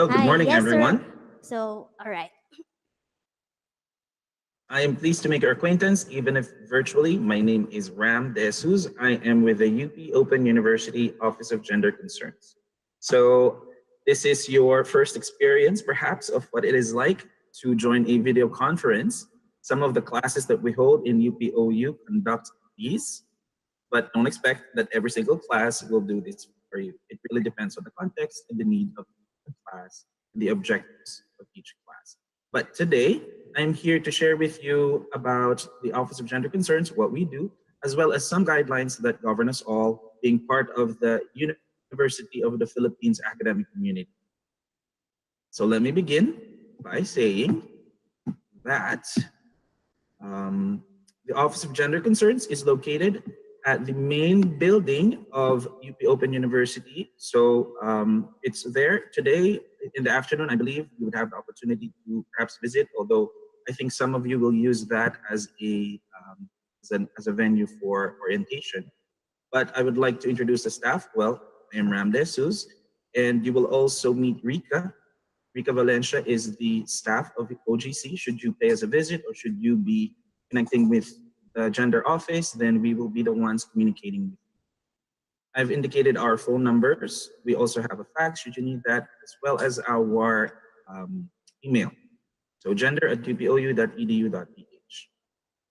Hello, good Hi, morning, yes, sir. everyone. All right. I am pleased to make your acquaintance, even if virtually. My name is Rameses. I am with the UP Open University Office of Gender Concerns. So, this is your first experience, perhaps, of what it is like to join a video conference. Some of the classes that we hold in UPOU conduct these, but don't expect that every single class will do this for you. It really depends on the context and the need of the class and the objectives of each class. But today, I'm here to share with you about the Office of Gender Concerns, what we do, as well as some guidelines that govern us all, being part of the University of the Philippines academic community. So let me begin by saying that um, the Office of Gender Concerns is located at the main building of UP Open University. So it's there today in the afternoon. I believe you would have the opportunity to perhaps visit, although I think some of you will use that as as a venue for orientation. But I would like to introduce the staff. Well, I am Rameses, and you will also meet Rika. Rika Valencia is the staff of the OGC. Should you pay us a visit or should you be connecting with the gender office, then we will be the ones communicating with you. I've indicated our phone numbers. We also have a fax should you need that, as well as our email. So gender@upou.edu.ph.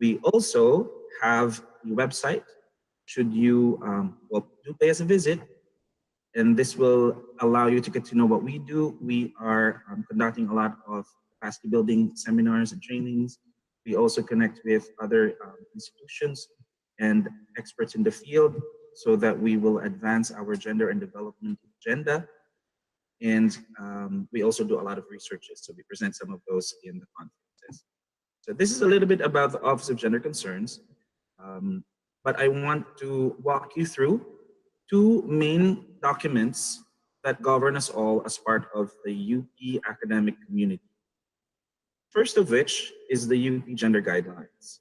We also have a website. Should you, do pay us a visit, and this will allow you to get to know what we do. We are conducting a lot of capacity building seminars and trainings. We also connect with other institutions and experts in the field so that we will advance our gender and development agenda. And we also do a lot of researches, so we present some of those in the conferences. So this is a little bit about the Office of Gender Concerns, um, but I want to walk you through two main documents that govern us all as part of the UP academic community. First of which is the UP Gender Guidelines.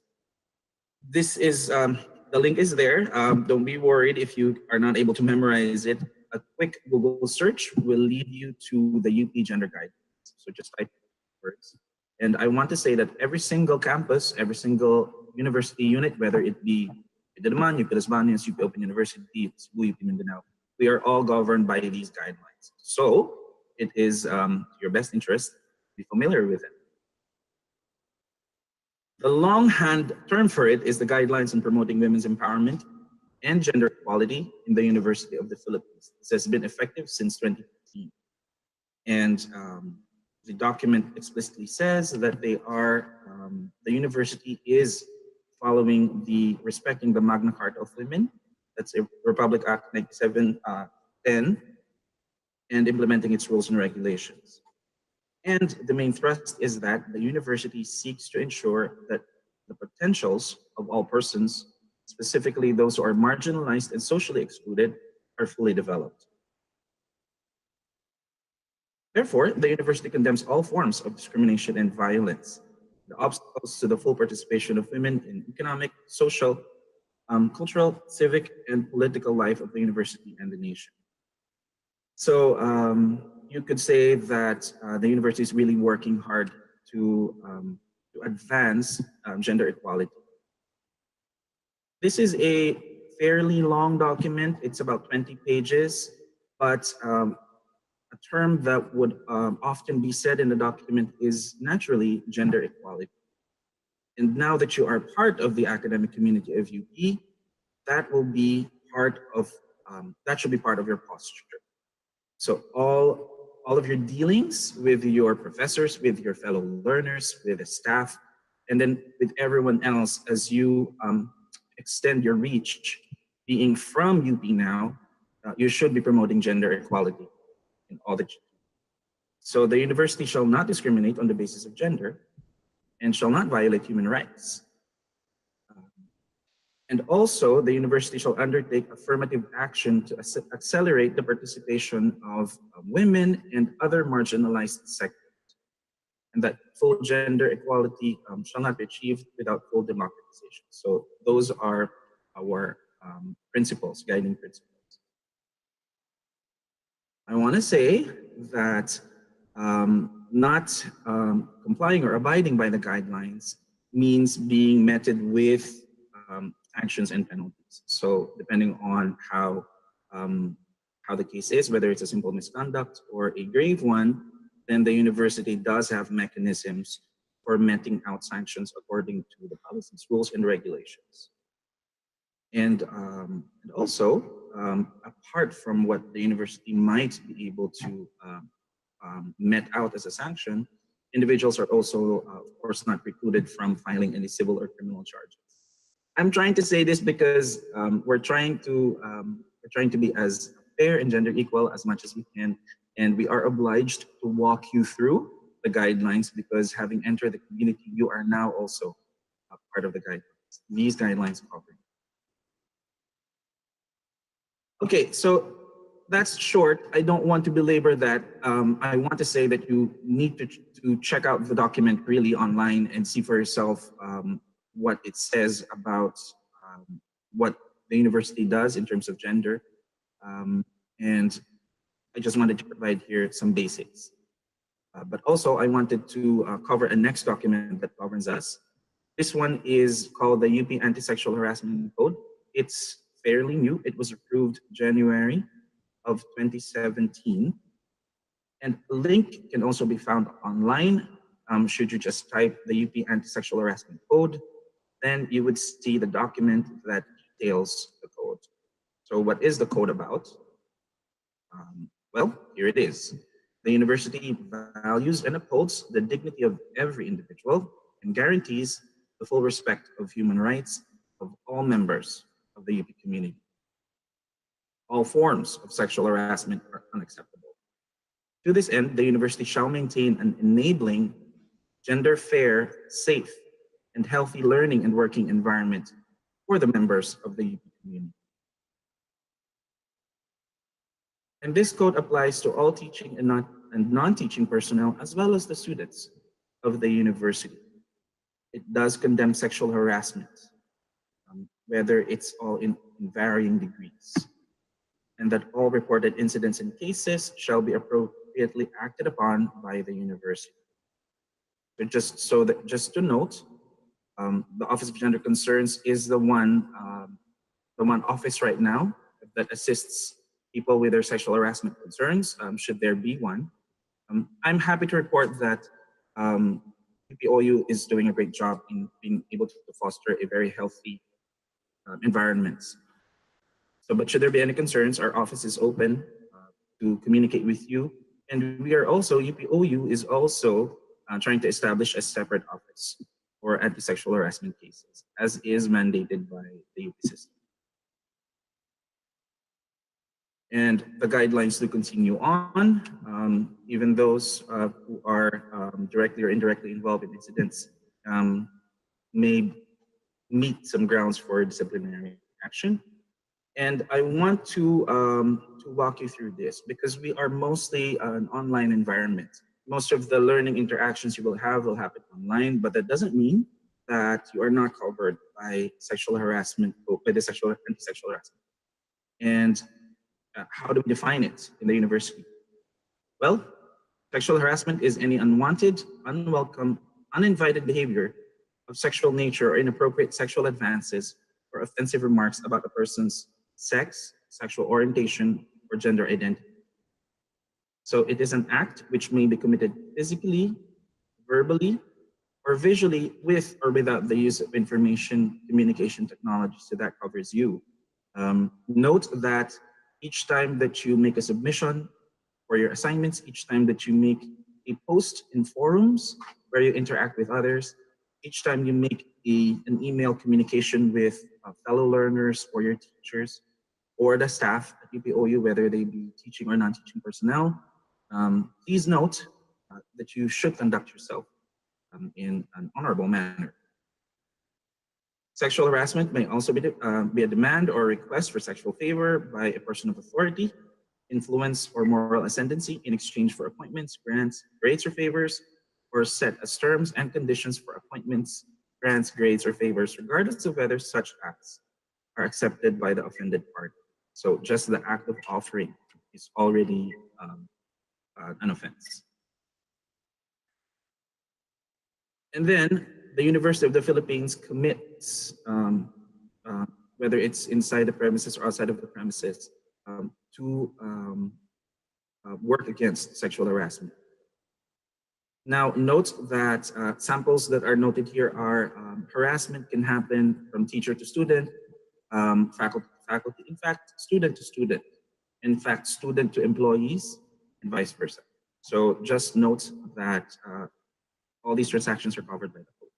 This is, the link is there. Don't be worried if you are not able to memorize it. A quick Google search will lead you to the UP Gender Guidelines. So just type words. And I want to say that every single campus, every single university unit, whether it be Diliman, UP Las Bañas, UP Open University, Cebu, UP Mindanao, we are all governed by these guidelines. So it is your best interest to be familiar with it. The longhand term for it is the Guidelines on Promoting Women's Empowerment and Gender Equality in the University of the Philippines. This has been effective since 2015. And the document explicitly says that the university is following the respecting the Magna Carta of Women, that's a Republic Act 9710, and implementing its rules and regulations. And the main thrust is that the university seeks to ensure that the potentials of all persons, specifically those who are marginalized and socially excluded, are fully developed. Therefore, the university condemns all forms of discrimination and violence, the obstacles to the full participation of women in economic, social, cultural, civic, and political life of the university and the nation. So you could say that the university is really working hard to advance gender equality. This is a fairly long document. It's about 20 pages, but a term that would often be said in the document is naturally gender equality. And now that you are part of the academic community of UP, that will be part of that should be part of your posture. So all of your dealings with your professors, with your fellow learners, with the staff, and then with everyone else as you extend your reach, being from UP now, you should be promoting gender equality in all that you do. So the university shall not discriminate on the basis of gender and shall not violate human rights. And also, the university shall undertake affirmative action to accelerate the participation of women and other marginalized sectors, and that full gender equality shall not be achieved without full democratization. So those are our principles, guiding principles. I want to say that Not complying or abiding by the guidelines means being meted with actions and penalties. So depending on um, how the case is, whether it's a simple misconduct or a grave one, then the university does have mechanisms for meting out sanctions according to the policies, rules, and regulations. And also, apart from what the university might be able to met out as a sanction, individuals are also, of course, not precluded from filing any civil or criminal charges. I'm trying to say this because we're trying to be as fair and gender equal as much as we can, and we are obliged to walk you through the guidelines because having entered the community, you are now also a part of the guidelines. These guidelines cover. Okay, so that's short. I don't want to belabor that. I want to say that you need to check out the document really online and see for yourself what it says about what the university does in terms of gender. And I just wanted to provide here some basics. But also, I wanted to cover a next document that governs us. This one is called the UP Anti-Sexual Harassment Code. It's fairly new. It was approved January of 2017. And a link can also be found online. Should you just type the UP Anti-Sexual Harassment Code, then you would see the document that details the code. So what is the code about? Well, here it is. The university values and upholds the dignity of every individual and guarantees the full respect of human rights of all members of the UP community. All forms of sexual harassment are unacceptable. To this end, the university shall maintain an enabling, gender fair, safe, and healthy learning and working environment for the members of the UP community. And this code applies to all teaching and non-teaching personnel, as well as the students of the university. It does condemn sexual harassment, whether it's all in varying degrees, and that all reported incidents and cases shall be appropriately acted upon by the university. But just to note, the Office of Gender Concerns is the one office right now that assists people with their sexual harassment concerns, should there be one. I'm happy to report that UPOU is doing a great job in being able to foster a very healthy environment. So, but should there be any concerns, our office is open to communicate with you. And we are also, UPOU is also trying to establish a separate office for anti-sexual harassment cases, as is mandated by the UP system. And the guidelines do continue on. Even those who are directly or indirectly involved in incidents may meet some grounds for disciplinary action. And I want to walk you through this because we are mostly an online environment. Most of the learning interactions you will have will happen online, but that doesn't mean that you are not covered by sexual harassment, by the anti-sexual harassment. And how do we define it in the university? Well, sexual harassment is any unwanted, unwelcome, uninvited behavior of sexual nature or inappropriate sexual advances or offensive remarks about a person's sex, sexual orientation, or gender identity. So it is an act which may be committed physically, verbally, or visually with or without the use of information communication technology. So that covers you. Note that each time that you make a submission for your assignments, each time that you make a post in forums where you interact with others, each time you make an email communication with fellow learners or your teachers or the staff at UPOU, whether they be teaching or non-teaching personnel, please note that you should conduct yourself in an honorable manner. Sexual harassment may also be a demand or request for sexual favor by a person of authority, influence, or moral ascendancy in exchange for appointments, grants, grades, or favors, or set as terms and conditions for appointments, grants, grades, or favors, regardless of whether such acts are accepted by the offended party. So just the act of offering is already an offense. And then the University of the Philippines commits, whether it's inside the premises or outside of the premises, to work against sexual harassment. Now, note that samples that are noted here are harassment can happen from teacher to student, faculty to faculty, in fact, student to student, in fact, student to employees, and vice versa. So just note that all these transactions are covered by the code.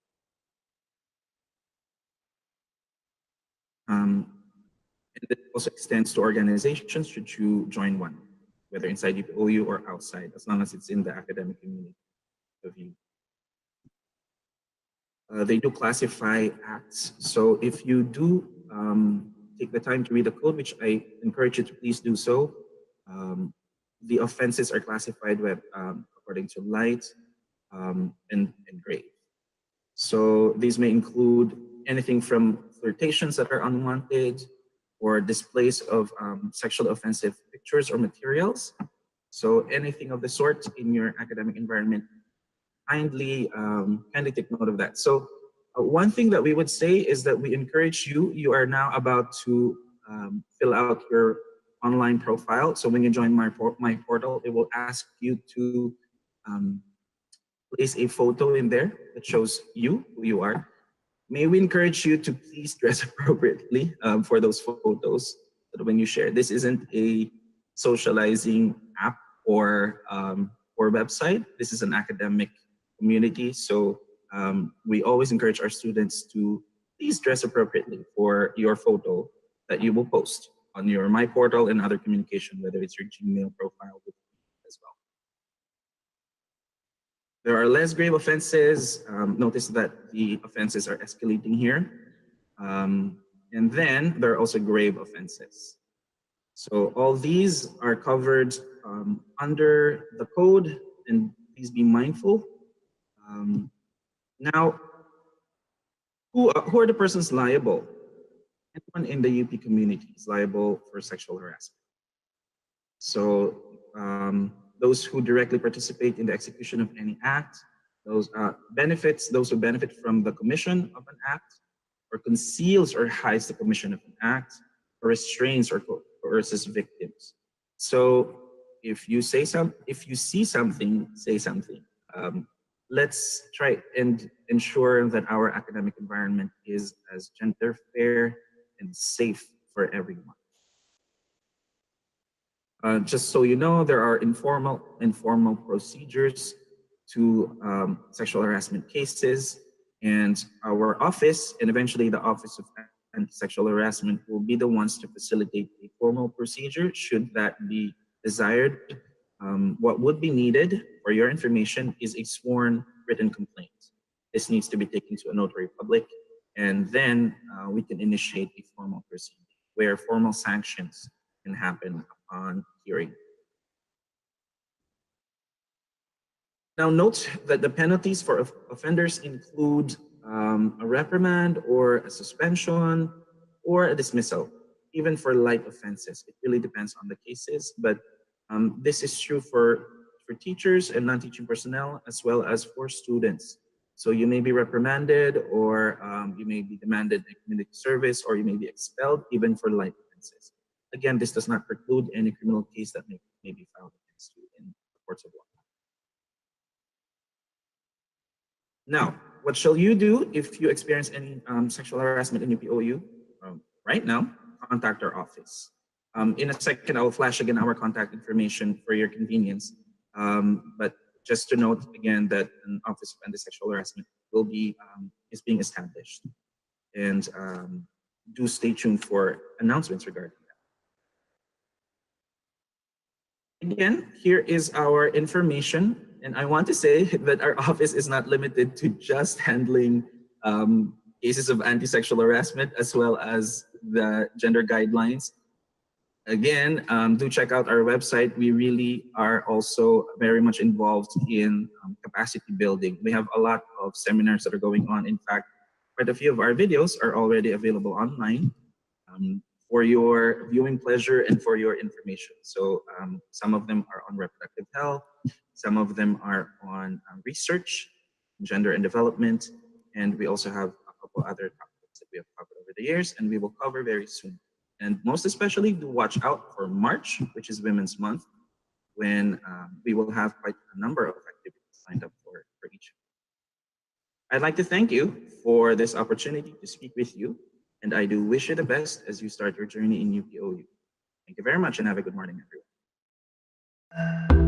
And it also extends to organizations should you join one, whether inside UPOU or outside, as long as it's in the academic community of you. They do classify acts. So if you do take the time to read the code, which I encourage you to please do so, the offenses are classified with, according to light and grave. So these may include anything from flirtations that are unwanted or displays of sexually offensive pictures or materials. So anything of the sort in your academic environment, kindly take note of that. So one thing that we would say is that we encourage you, you are now about to fill out your online profile. So when you join my portal, it will ask you to place a photo in there that shows you, who you are. May we encourage you to please dress appropriately for those photos so that when you share. This isn't a socializing app or website. This is an academic community. So we always encourage our students to please dress appropriately for your photo that you will post on your My Portal and other communication, whether it's your Gmail profile as well. There are less grave offenses. Notice that the offenses are escalating here. And then there are also grave offenses. So all these are covered under the code, and please be mindful. Now, who are the persons liable? Anyone in the UP community is liable for sexual harassment. So those who directly participate in the execution of any act, those those who benefit from the commission of an act, or conceals or hides the commission of an act, or restrains or coerces victims. So if you see something, say something. Let's try and ensure that our academic environment is as gender fair and safe for everyone. Just so you know, there are informal procedures to sexual harassment cases, and our office and eventually the Office of Anti-Sexual Harassment will be the ones to facilitate a formal procedure should that be desired. What would be needed for your information is a sworn written complaint. This needs to be taken to a notary public, and then we can initiate a formal procedure where formal sanctions can happen upon hearing. Now note that the penalties for offenders include a reprimand or a suspension or a dismissal, even for light offenses. It really depends on the cases, but this is true for teachers and non-teaching personnel as well as for students. So you may be reprimanded, or you may be demanded a community service, or you may be expelled even for light offenses. Again, this does not preclude any criminal case that may be filed against you in the courts of law. Now, what shall you do if you experience any sexual harassment in UPOU? Right now, contact our office. In a second, I will flash again our contact information for your convenience. But just to note again that an Office of Anti-Sexual Harassment will be is being established, and do stay tuned for announcements regarding that. Again, here is our information. And I want to say that our office is not limited to just handling cases of anti-sexual harassment as well as the gender guidelines. Again, do check out our website. We really are also very much involved in capacity building. We have a lot of seminars that are going on. In fact, quite a few of our videos are already available online for your viewing pleasure and for your information. So some of them are on reproductive health, some of them are on research, gender and development, and we also have a couple other topics that we have covered over the years and we will cover very soon. And most especially, do watch out for March, which is Women's Month, when we will have quite a number of activities lined up for each. I'd like to thank you for this opportunity to speak with you, and I do wish you the best as you start your journey in UPOU. Thank you very much and have a good morning, everyone.